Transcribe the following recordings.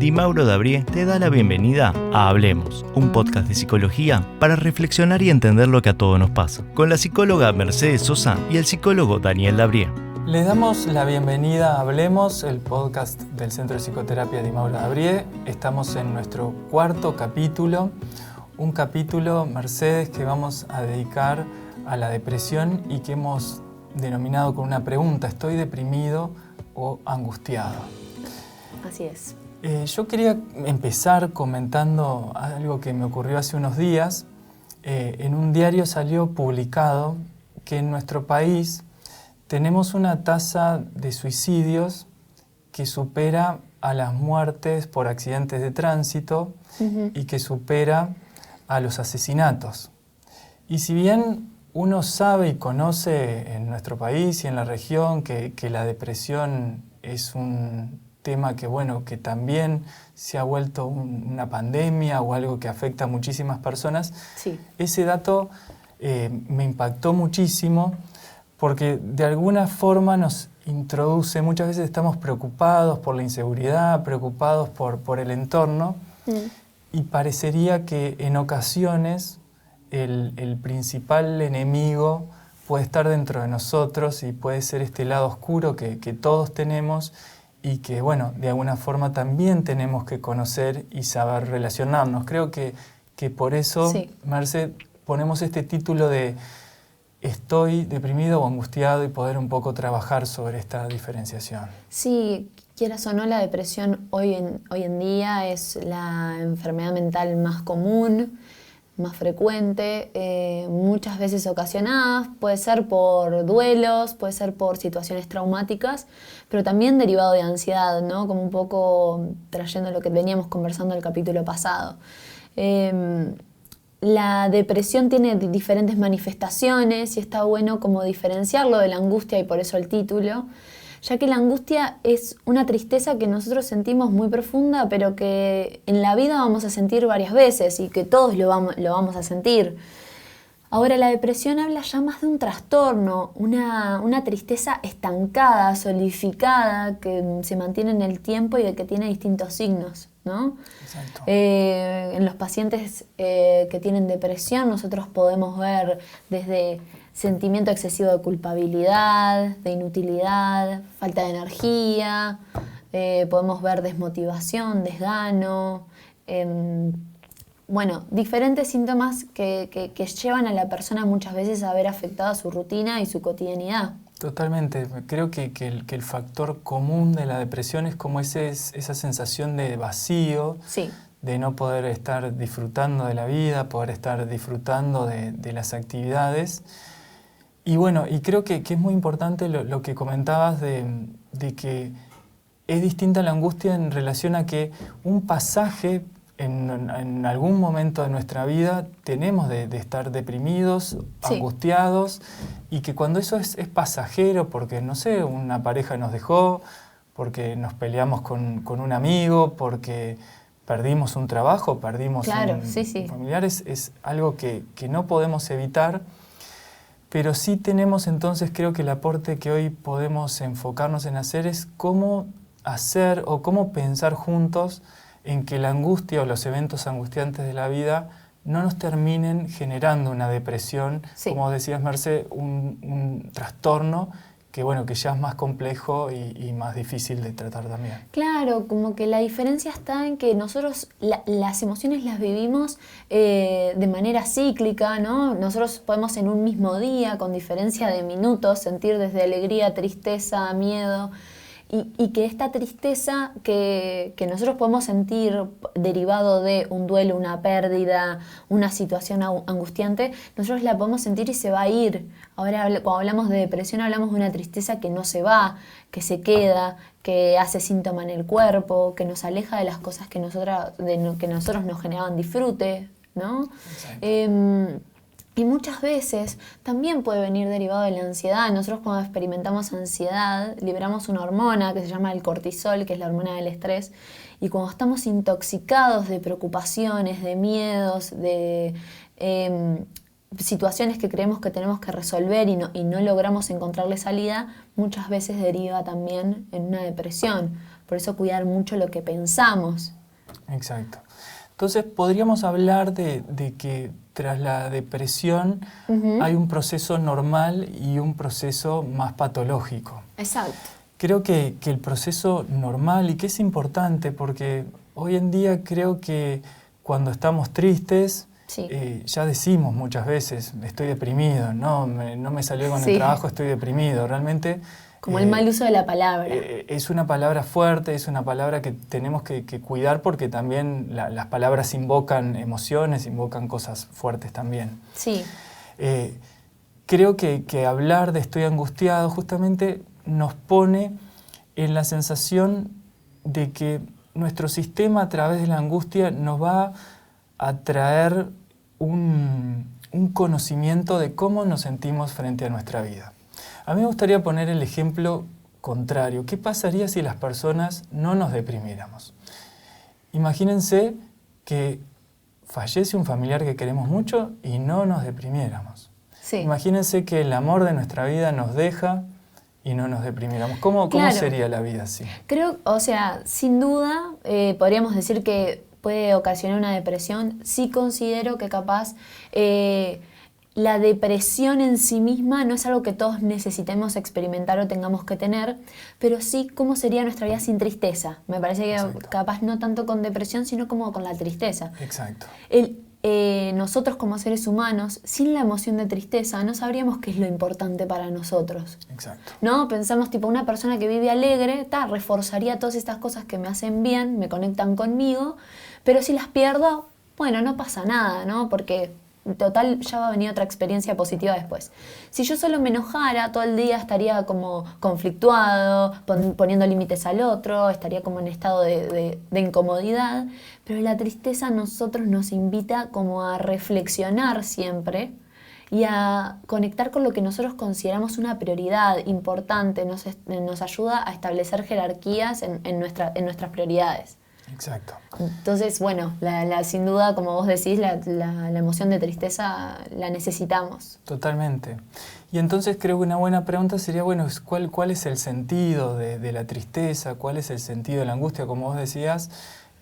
Di Mauro D'Abrie te da la bienvenida a Hablemos, un podcast de psicología para reflexionar y entender lo que a todos nos pasa, con la psicóloga Mercedes Sosa y el psicólogo Daniel D'Abrie. Les damos la bienvenida a Hablemos, el podcast del Centro de Psicoterapia Di Mauro D'Abrie. Estamos en nuestro cuarto capítulo, un capítulo, Mercedes, que vamos a dedicar a la depresión y que hemos denominado con una pregunta: ¿estoy deprimido o angustiado? Así es. Yo quería empezar comentando algo que me ocurrió hace unos días. En un diario salió publicado que en nuestro país tenemos una tasa de suicidios que supera a las muertes por accidentes de tránsito y que supera a los asesinatos. Y si bien uno sabe y conoce en nuestro país y en la región que la depresión es un tema que también se ha vuelto una pandemia o algo que afecta a muchísimas personas, Sí. Ese dato me impactó muchísimo porque de alguna forma nos introduce, muchas veces estamos preocupados por la inseguridad, preocupados por el entorno, y parecería que en ocasiones el principal enemigo puede estar dentro de nosotros y puede ser este lado oscuro que todos tenemos y que, de alguna forma también tenemos que conocer y saber relacionarnos. Creo que por eso, Sí. Merce, ponemos este título de ¿estoy deprimido o angustiado? Y poder un poco trabajar sobre esta diferenciación. Sí, quieras o no, la depresión hoy en día es la enfermedad mental más común, más frecuente, muchas veces ocasionadas, puede ser por duelos, puede ser por situaciones traumáticas, pero también derivado de ansiedad, ¿no? Como un poco trayendo lo que veníamos conversando en el capítulo pasado. La depresión tiene diferentes manifestaciones y está bueno como diferenciarlo de la angustia, y por eso el título, ya que la angustia es una tristeza que nosotros sentimos muy profunda, pero que en la vida vamos a sentir varias veces y que todos lo vamos a sentir. Ahora, la depresión habla ya más de un trastorno, una tristeza estancada, solidificada, que se mantiene en el tiempo y que tiene distintos signos, ¿no? Exacto. En los pacientes que tienen depresión nosotros podemos ver desde sentimiento excesivo de culpabilidad, de inutilidad, falta de energía, podemos ver desmotivación, desgano, diferentes síntomas que llevan a la persona muchas veces a ver afectada su rutina y su cotidianidad. Totalmente. Creo que el factor común de la depresión es como esa sensación de vacío, Sí. de no poder estar disfrutando de la vida, poder estar disfrutando de las actividades. Y creo que es muy importante lo que comentabas de que es distinta la angustia en relación a que un pasaje en algún momento de nuestra vida tenemos de estar deprimidos, Sí. angustiados, y que cuando eso es pasajero, porque, no sé, una pareja nos dejó, porque nos peleamos con un amigo, porque perdimos un trabajo, perdimos un familiar, es algo que no podemos evitar, pero sí tenemos entonces, creo que el aporte que hoy podemos enfocarnos en hacer es cómo hacer o cómo pensar juntos en que la angustia o los eventos angustiantes de la vida no nos terminen generando una depresión, Sí. como decías, Merce, un trastorno que ya es más complejo y más difícil de tratar también. Claro, como que la diferencia está en que nosotros las emociones las vivimos de manera cíclica, ¿no? Nosotros podemos en un mismo día, con diferencia de minutos, sentir desde alegría, tristeza, miedo, y que esta tristeza que nosotros podemos sentir derivado de un duelo, una pérdida, una situación angustiante, nosotros la podemos sentir y se va a ir. Ahora, cuando hablamos de depresión, hablamos de una tristeza que no se va, que se queda, que hace síntoma en el cuerpo, que nos aleja de las cosas que nosotros nos generaban disfrute, ¿no? Y muchas veces también puede venir derivado de la ansiedad. Nosotros cuando experimentamos ansiedad liberamos una hormona que se llama el cortisol, que es la hormona del estrés, y cuando estamos intoxicados de preocupaciones, de miedos, de situaciones que creemos que tenemos que resolver y no logramos encontrarle salida, muchas veces deriva también en una depresión. Por eso cuidar mucho lo que pensamos. Exacto. Entonces podríamos hablar de que tras la depresión hay un proceso normal y un proceso más patológico. Exacto. Creo que el proceso normal, y que es importante porque hoy en día creo que cuando estamos tristes, Sí. ya decimos muchas veces, estoy deprimido, no me salió con el trabajo, estoy deprimido. Realmente... Como el mal uso de la palabra. Es una palabra fuerte, es una palabra que tenemos que cuidar porque también las palabras invocan emociones, invocan cosas fuertes también. Sí. Creo que hablar de estoy angustiado justamente nos pone en la sensación de que nuestro sistema a través de la angustia nos va a traer un conocimiento de cómo nos sentimos frente a nuestra vida. A mí me gustaría poner el ejemplo contrario. ¿Qué pasaría si las personas no nos deprimiéramos? Imagínense que fallece un familiar que queremos mucho y no nos deprimiéramos. Sí. Imagínense que el amor de nuestra vida nos deja y no nos deprimiéramos. ¿Cómo sería la vida así? Creo, o sea, sin duda podríamos decir que puede ocasionar una depresión. Sí considero que capaz... la depresión en sí misma no es algo que todos necesitemos experimentar o tengamos que tener, pero sí cómo sería nuestra vida sin tristeza. Me parece que capaz no tanto con depresión, sino como con la tristeza. Exacto. Nosotros como seres humanos, sin la emoción de tristeza, no sabríamos qué es lo importante para nosotros. Exacto. ¿No? Pensamos tipo una persona que vive alegre, reforzaría todas estas cosas que me hacen bien, me conectan conmigo, pero si las pierdo, bueno, no pasa nada, ¿no? Porque... total, ya va a venir otra experiencia positiva después. Si yo solo me enojara, todo el día estaría como conflictuado, poniendo límites al otro, estaría como en estado de incomodidad, pero la tristeza a nosotros nos invita como a reflexionar siempre y a conectar con lo que nosotros consideramos una prioridad importante, nos ayuda a establecer jerarquías en nuestras prioridades. Exacto. Entonces, bueno, sin duda, como vos decís, la emoción de tristeza la necesitamos. Totalmente. Y entonces creo que una buena pregunta sería, bueno, ¿cuál es el sentido de la tristeza? ¿Cuál es el sentido de la angustia? Como vos decías,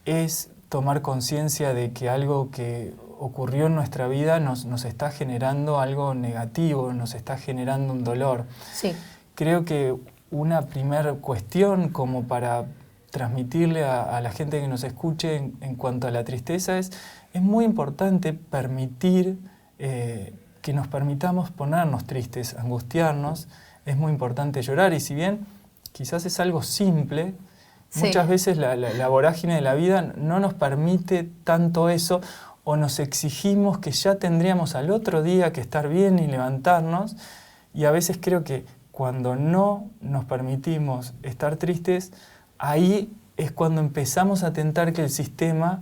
es tomar conciencia de que algo que ocurrió en nuestra vida nos está generando algo negativo, nos está generando un dolor. Sí. Creo que una primera cuestión como para transmitirle a la gente que nos escuche en cuanto a la tristeza es muy importante permitir que nos permitamos ponernos tristes, angustiarnos, es muy importante llorar y si bien quizás es algo simple, muchas veces la vorágine de la vida no nos permite tanto eso o nos exigimos que ya tendríamos al otro día que estar bien y levantarnos y a veces creo que cuando no nos permitimos estar tristes, ahí es cuando empezamos a tentar que el sistema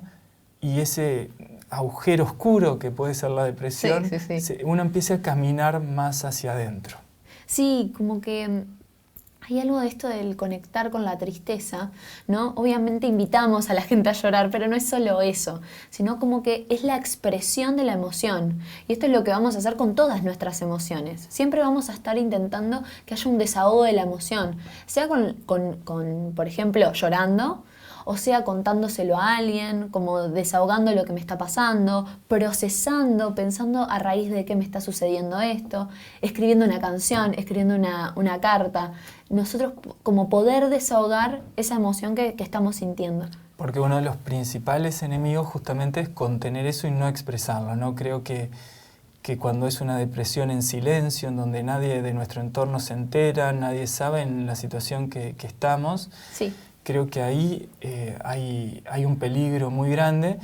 y ese agujero oscuro que puede ser la depresión, uno empiece a caminar más hacia adentro. Sí, como que hay algo de esto del conectar con la tristeza, ¿no? Obviamente invitamos a la gente a llorar, pero no es solo eso, sino como que es la expresión de la emoción. Y esto es lo que vamos a hacer con todas nuestras emociones. Siempre vamos a estar intentando que haya un desahogo de la emoción, sea con por ejemplo, llorando, o sea contándoselo a alguien, como desahogando lo que me está pasando, procesando, pensando a raíz de qué me está sucediendo esto, escribiendo una canción, escribiendo una carta. Nosotros como poder desahogar esa emoción que estamos sintiendo. Porque uno de los principales enemigos justamente es contener eso y no expresarlo, ¿no? Creo que cuando es una depresión en silencio, en donde nadie de nuestro entorno se entera, nadie sabe en la situación que estamos, sí. Creo que ahí hay un peligro muy grande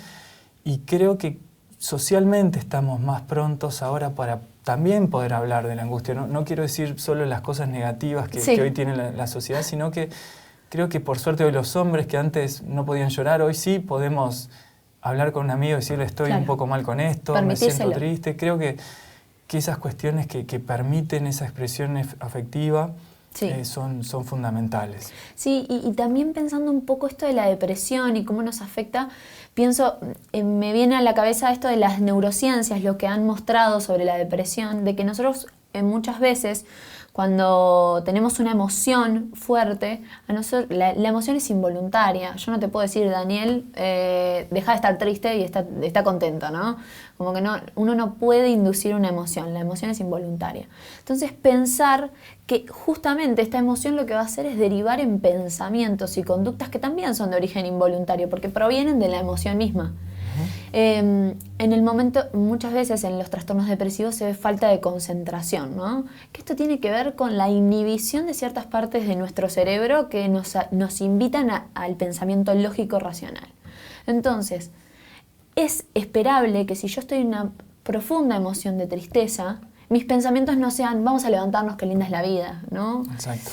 y creo que socialmente estamos más prontos ahora para también poder hablar de la angustia. No quiero decir solo las cosas negativas que hoy tiene la sociedad, sino que creo que por suerte hoy los hombres que antes no podían llorar, hoy sí podemos hablar con un amigo y decirle estoy un poco mal con esto, me siento triste. Creo que esas cuestiones que permiten esa expresión afectiva Sí. son fundamentales. Sí, y también pensando un poco esto de la depresión y cómo nos afecta, pienso, me viene a la cabeza esto de las neurociencias, lo que han mostrado sobre la depresión, de que nosotros muchas veces cuando tenemos una emoción fuerte, a nosotros, la emoción es involuntaria. Yo no te puedo decir, Daniel, deja de estar triste y está contento, ¿no? Como que uno no puede inducir una emoción, la emoción es involuntaria. Entonces pensar que justamente esta emoción lo que va a hacer es derivar en pensamientos y conductas que también son de origen involuntario, porque provienen de la emoción misma. En el momento, muchas veces en los trastornos depresivos se ve falta de concentración, ¿no? Que esto tiene que ver con la inhibición de ciertas partes de nuestro cerebro que nos invitan al pensamiento lógico racional. Entonces, es esperable que si yo estoy en una profunda emoción de tristeza, mis pensamientos no sean, vamos a levantarnos, qué linda es la vida, ¿no? Exacto.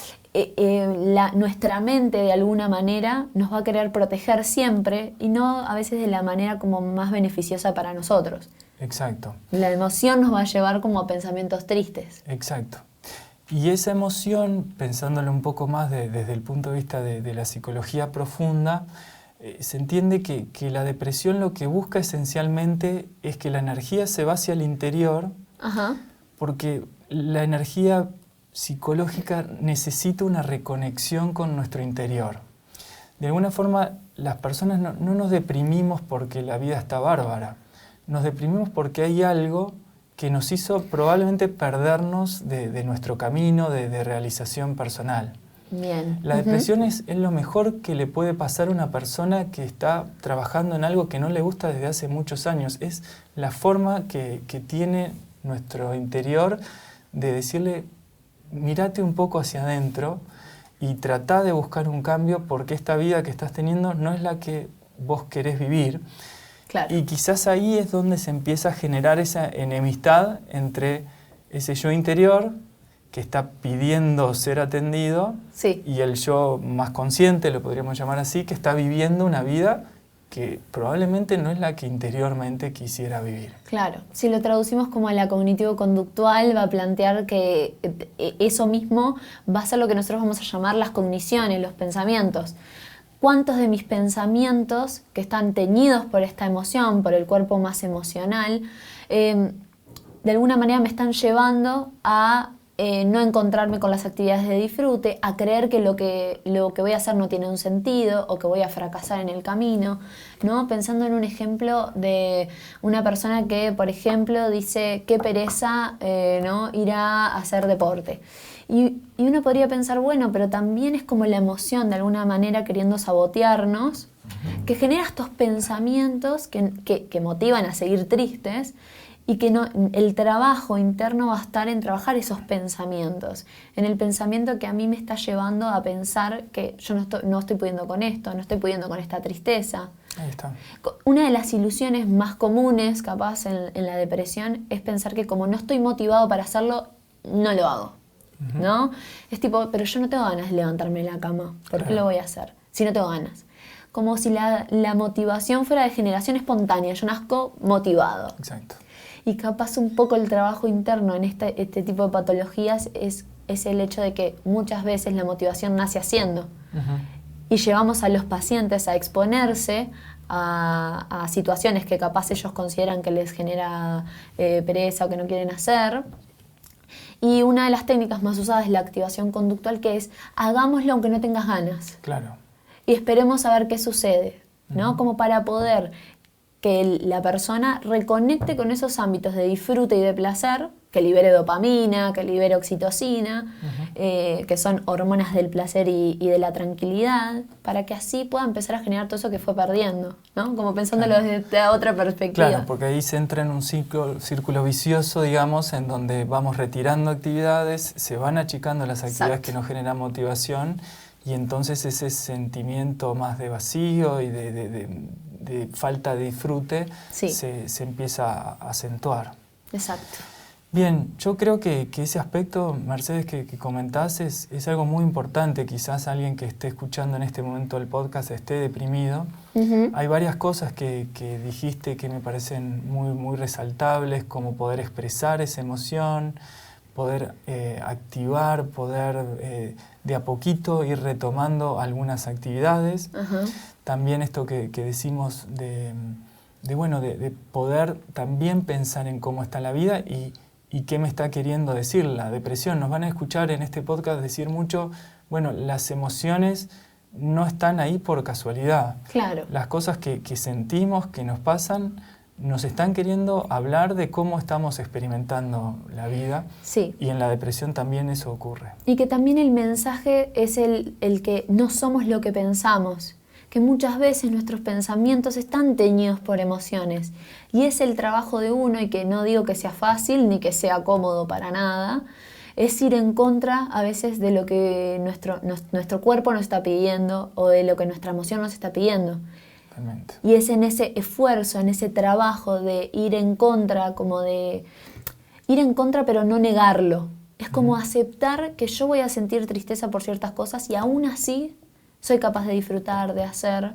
Nuestra mente de alguna manera nos va a querer proteger siempre y no a veces de la manera como más beneficiosa para nosotros. Exacto. La emoción nos va a llevar como a pensamientos tristes. Exacto. Y esa emoción, pensándolo un poco más desde el punto de vista de la psicología profunda, se entiende que la depresión lo que busca esencialmente es que la energía se va hacia el interior. Ajá. Porque la energía psicológica necesita una reconexión con nuestro interior. De alguna forma, las personas no nos deprimimos porque la vida está bárbara. Nos deprimimos porque hay algo que nos hizo probablemente perdernos de nuestro camino de realización personal. Bien. La depresión es lo mejor que le puede pasar a una persona que está trabajando en algo que no le gusta desde hace muchos años. Es la forma que tiene nuestro interior de decirle, mírate un poco hacia adentro y trata de buscar un cambio porque esta vida que estás teniendo no es la que vos querés vivir. Claro. Y quizás ahí es donde se empieza a generar esa enemistad entre ese yo interior que está pidiendo ser atendido, sí, y el yo más consciente, lo podríamos llamar así, que está viviendo una vida que probablemente no es la que interiormente quisiera vivir. Claro, si lo traducimos como a la cognitivo-conductual, va a plantear que eso mismo va a ser lo que nosotros vamos a llamar las cogniciones, los pensamientos. ¿Cuántos de mis pensamientos que están teñidos por esta emoción, por el cuerpo más emocional, de alguna manera me están llevando a no encontrarme con las actividades de disfrute, a creer que lo que voy a hacer no tiene un sentido o que voy a fracasar en el camino, ¿no? Pensando en un ejemplo de una persona que, por ejemplo, dice qué pereza ¿no? ir a hacer deporte. Y uno podría pensar, bueno, pero también es como la emoción de alguna manera queriendo sabotearnos, que genera estos pensamientos que motivan a seguir tristes, y que el trabajo interno va a estar en trabajar esos pensamientos, en el pensamiento que a mí me está llevando a pensar que yo no estoy pudiendo con esto, no estoy pudiendo con esta tristeza. Ahí está. Una de las ilusiones más comunes, capaz, en la depresión es pensar que como no estoy motivado para hacerlo, no lo hago, ¿no? Es tipo, pero yo no tengo ganas de levantarme de la cama, ¿por qué lo voy a hacer? Si no tengo ganas. Como si la motivación fuera de generación espontánea, yo nazco motivado. Exacto. Y capaz un poco el trabajo interno en este tipo de patologías es el hecho de que muchas veces la motivación nace haciendo. Y llevamos a los pacientes a exponerse a situaciones que capaz ellos consideran que les genera pereza o que no quieren hacer. Y una de las técnicas más usadas es la activación conductual, que es hagámoslo aunque no tengas ganas. Claro. Y esperemos a ver qué sucede, ¿no? Como para poder que la persona reconecte con esos ámbitos de disfrute y de placer, que libere dopamina, que libere oxitocina, que son hormonas del placer y de la tranquilidad, para que así pueda empezar a generar todo eso que fue perdiendo, ¿no? Como pensándolo desde otra perspectiva. Claro, porque ahí se entra en un círculo vicioso, digamos, en donde vamos retirando actividades, se van achicando las actividades que nos generan motivación, y entonces ese sentimiento más de vacío y de falta de disfrute se empieza a acentuar. Exacto. Bien, yo creo que ese aspecto, Mercedes, que comentás es algo muy importante. Quizás alguien que esté escuchando en este momento el podcast esté deprimido. Hay varias cosas que dijiste que me parecen muy, muy resaltables, como poder expresar esa emoción, poder activar, poder de a poquito ir retomando algunas actividades. Ajá. También esto que decimos de poder también pensar en cómo está la vida y qué me está queriendo decir la depresión. Nos van a escuchar en este podcast decir mucho, bueno, las emociones no están ahí por casualidad. Claro. Las cosas que sentimos, que nos pasan, nos están queriendo hablar de cómo estamos experimentando la vida. Sí. Y en la depresión también eso ocurre. Y que también el mensaje es el que no somos lo que pensamos, que muchas veces nuestros pensamientos están teñidos por emociones. Y es el trabajo de uno, y que no digo que sea fácil ni que sea cómodo para nada, es ir en contra a veces de lo que nuestro cuerpo nos está pidiendo o de lo que nuestra emoción nos está pidiendo. Realmente. Y es en ese esfuerzo, en ese trabajo de ir en contra, como de ir en contra pero no negarlo. Es como aceptar que yo voy a sentir tristeza por ciertas cosas y aún así soy capaz de disfrutar, de hacer,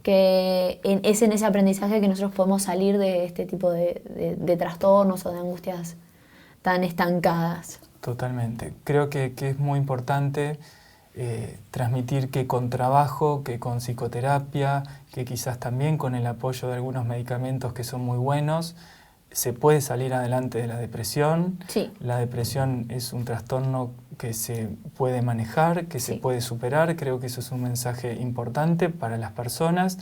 que es en ese aprendizaje que nosotros podemos salir de este tipo de trastornos o de angustias tan estancadas. Totalmente. Creo que es muy importante transmitir que con trabajo, que con psicoterapia, que quizás también con el apoyo de algunos medicamentos que son muy buenos, se puede salir adelante de la depresión. Sí. La depresión es un trastorno que se puede manejar, que se puede superar. Creo que eso es un mensaje importante para las personas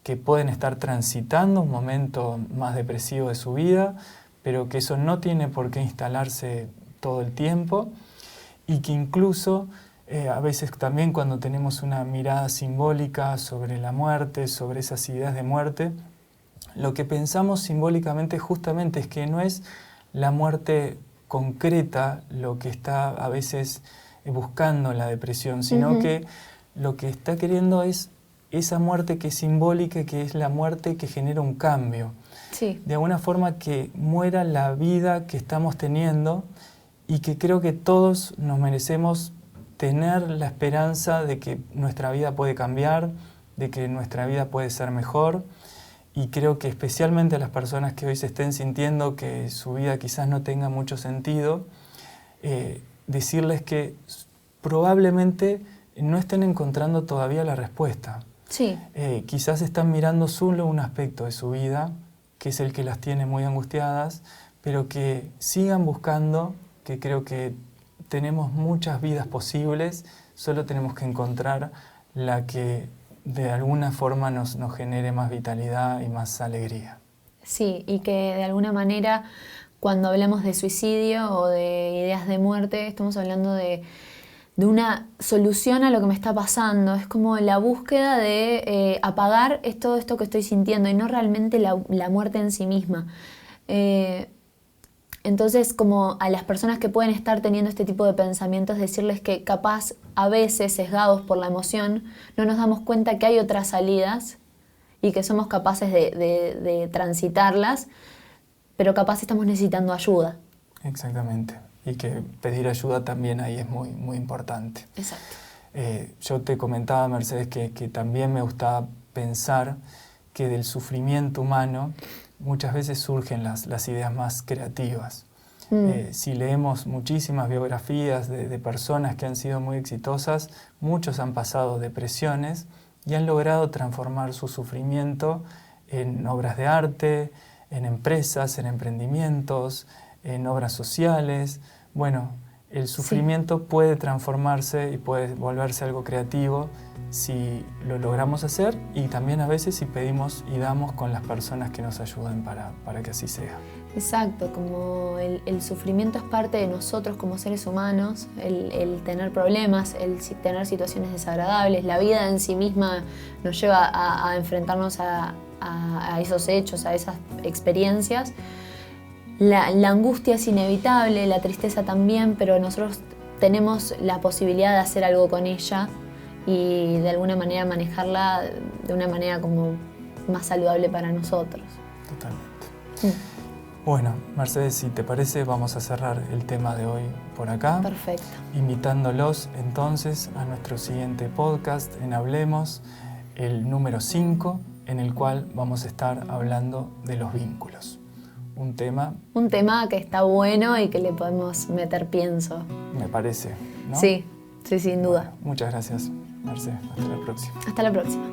que pueden estar transitando un momento más depresivo de su vida, pero que eso no tiene por qué instalarse todo el tiempo, y que incluso a veces también cuando tenemos una mirada simbólica sobre la muerte, sobre esas ideas de muerte, lo que pensamos simbólicamente justamente es que no es la muerte concreta lo que está a veces buscando la depresión, sino que lo que está queriendo es esa muerte que es simbólica, que es la muerte que genera un cambio. Sí. De alguna forma que muera la vida que estamos teniendo, y que creo que todos nos merecemos tener la esperanza de que nuestra vida puede cambiar, de que nuestra vida puede ser mejor. Y creo que especialmente a las personas que hoy se estén sintiendo que su vida quizás no tenga mucho sentido, decirles que probablemente no estén encontrando todavía la respuesta. Sí. Quizás están mirando solo un aspecto de su vida, que es el que las tiene muy angustiadas, pero que sigan buscando, que creo que tenemos muchas vidas posibles, solo tenemos que encontrar la que de alguna forma nos genere más vitalidad y más alegría. Sí, y que de alguna manera cuando hablamos de suicidio o de ideas de muerte, estamos hablando de una solución a lo que me está pasando. Es como la búsqueda de apagar todo esto que estoy sintiendo y no realmente la muerte en sí misma. Entonces, como a las personas que pueden estar teniendo este tipo de pensamientos, decirles que capaz, a veces, sesgados por la emoción, no nos damos cuenta que hay otras salidas y que somos capaces de transitarlas, pero capaz estamos necesitando ayuda. Exactamente. Y que pedir ayuda también ahí es muy, muy importante. Exacto. Yo te comentaba, Mercedes, que también me gustaba pensar que del sufrimiento humano muchas veces surgen las ideas más creativas. Si leemos muchísimas biografías de personas que han sido muy exitosas, muchos han pasado depresiones y han logrado transformar su sufrimiento en obras de arte, en empresas, en emprendimientos, en obras sociales. Bueno, el sufrimiento puede transformarse y puede volverse algo creativo si lo logramos hacer, y también a veces si pedimos y damos con las personas que nos ayuden para que así sea. Exacto, como el sufrimiento es parte de nosotros como seres humanos, el tener problemas, el tener situaciones desagradables, la vida en sí misma nos lleva a enfrentarnos a esos hechos, a esas experiencias. La angustia es inevitable, la tristeza también, pero nosotros tenemos la posibilidad de hacer algo con ella y de alguna manera manejarla de una manera como más saludable para nosotros. Totalmente. Bueno, Mercedes, si te parece, vamos a cerrar el tema de hoy por acá. Perfecto. Invitándolos entonces a nuestro siguiente podcast en Hablemos, el número 5, en el cual vamos a estar hablando de los vínculos. un tema. Un tema que está bueno y que le podemos meter pienso. Me parece, ¿no? Sí, sí, sin duda. Muchas gracias, Marce. Hasta la próxima. Hasta la próxima.